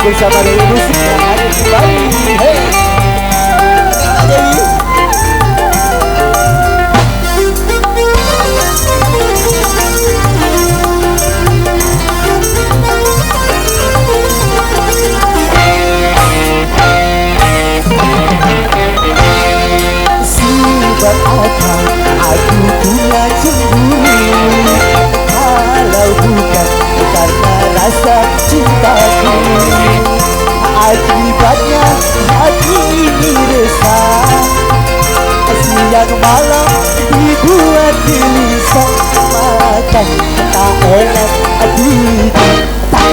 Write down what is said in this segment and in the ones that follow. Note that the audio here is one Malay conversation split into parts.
bersama Dewi Musik yang hadir kembali. Hey, Kak Dewi. Sebab apa aku punya cemburu, kalau bukan karena rasa cintaku. Akibatnya hati ini resah, siang malam dibuat gelisah. Makan tak enak tidur tak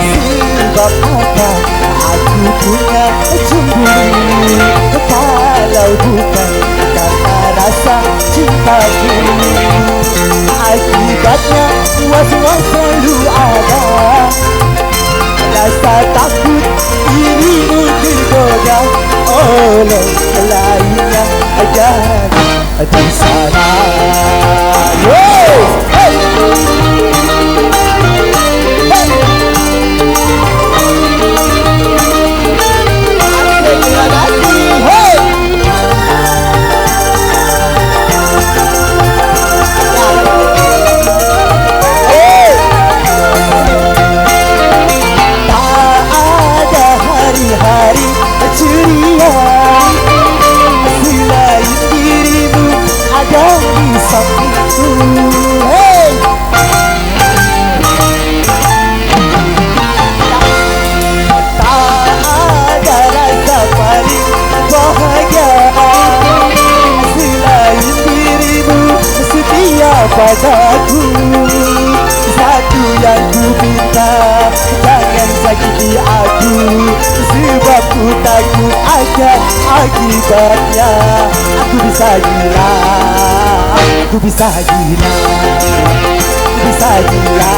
sebab apa aku punya cemburu, kalau bukan karena rasa cintaku. Akibatnya was-was selalu ada, rasa takut dirimu tergoda oleh lainnya aja di sana. Hey! Hey! Hari ceria selain dirimu ada di sampingku. Hey! Tak ada rasa paling bahagia selain dirimu setia padaku. Satu yang ku minta, jangan sakiti aku, sebab ku takut akan akibatnya. Aku bisa gila, aku bisa gila, aku bisa gila,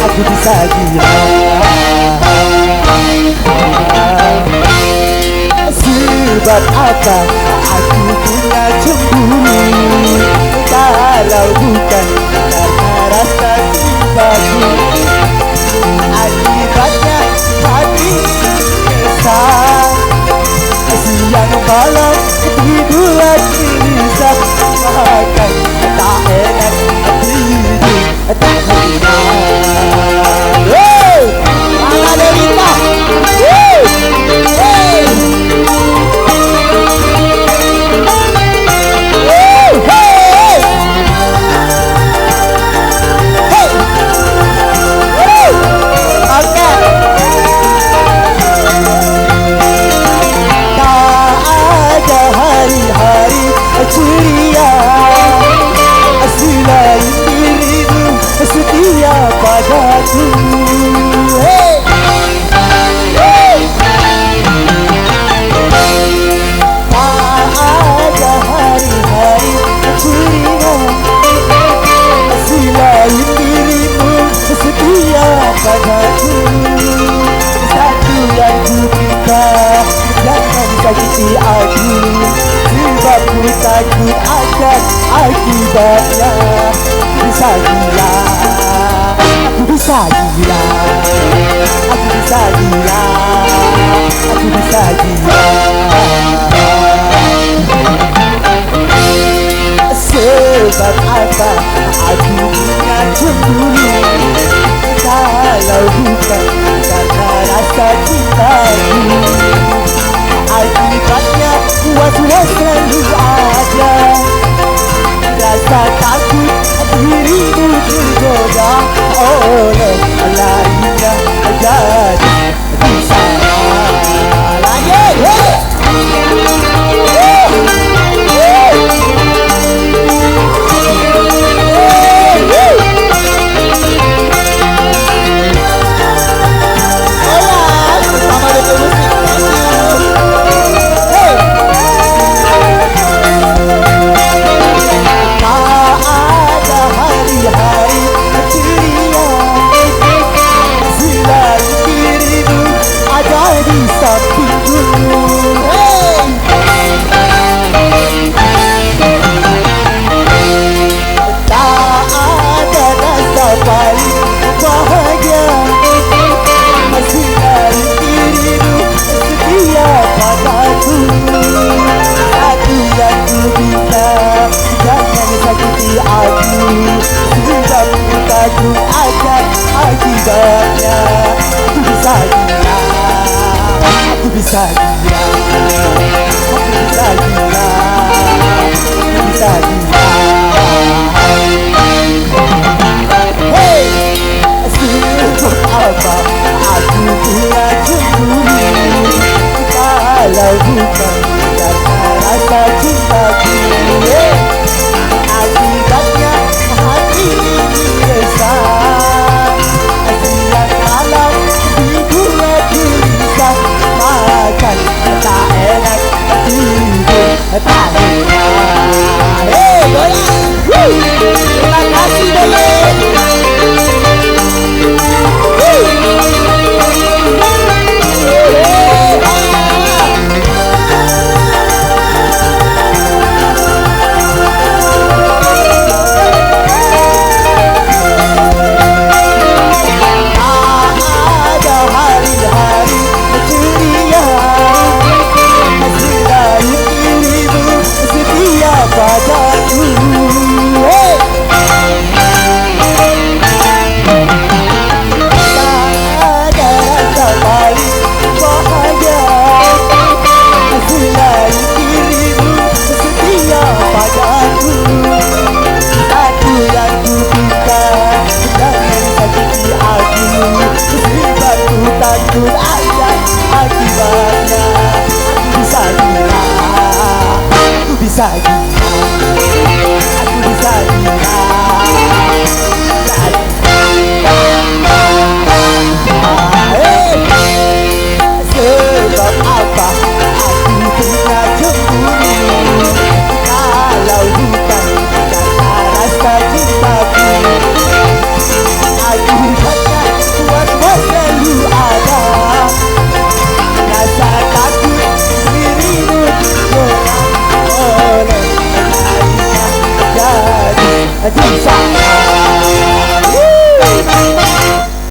aku bisa gila. Sebab apa aku punya cemburu, kalau bukan karena rasa cintaku. Akibatnya hati kesal, siang malam dibuat gelisah. Makan tak enak tidur tak enak. Hey, Mama Devita. Hey, hey. Hari-hari ceria selain dirimu setia padaku. Hey! Hey! Tak ada hari-hari ceria selain dirimu setia padaku. Satu yang ku minta, jangan sakiti aku, sebab ku takut akan akibatnya. Bisa gila, aku bisa gila, aku bisa gila, aku bisa gila. Sebab apa aku punya cemburu, kalau bukan karena rasa cintaku. Akibatnya was-was selalu ada, rasa takut dirimu tergoda oleh lainnya jadi di sana. Lagi, hey! Hari-hari ceria selain bisa gila, aku bisa gila. Sebab apa aku tidak cemburu kalau bukan karena rasa cintaku. Aku hanya buatmu selalu ada, rasa takut dirimu menang oleh lainnya jadi.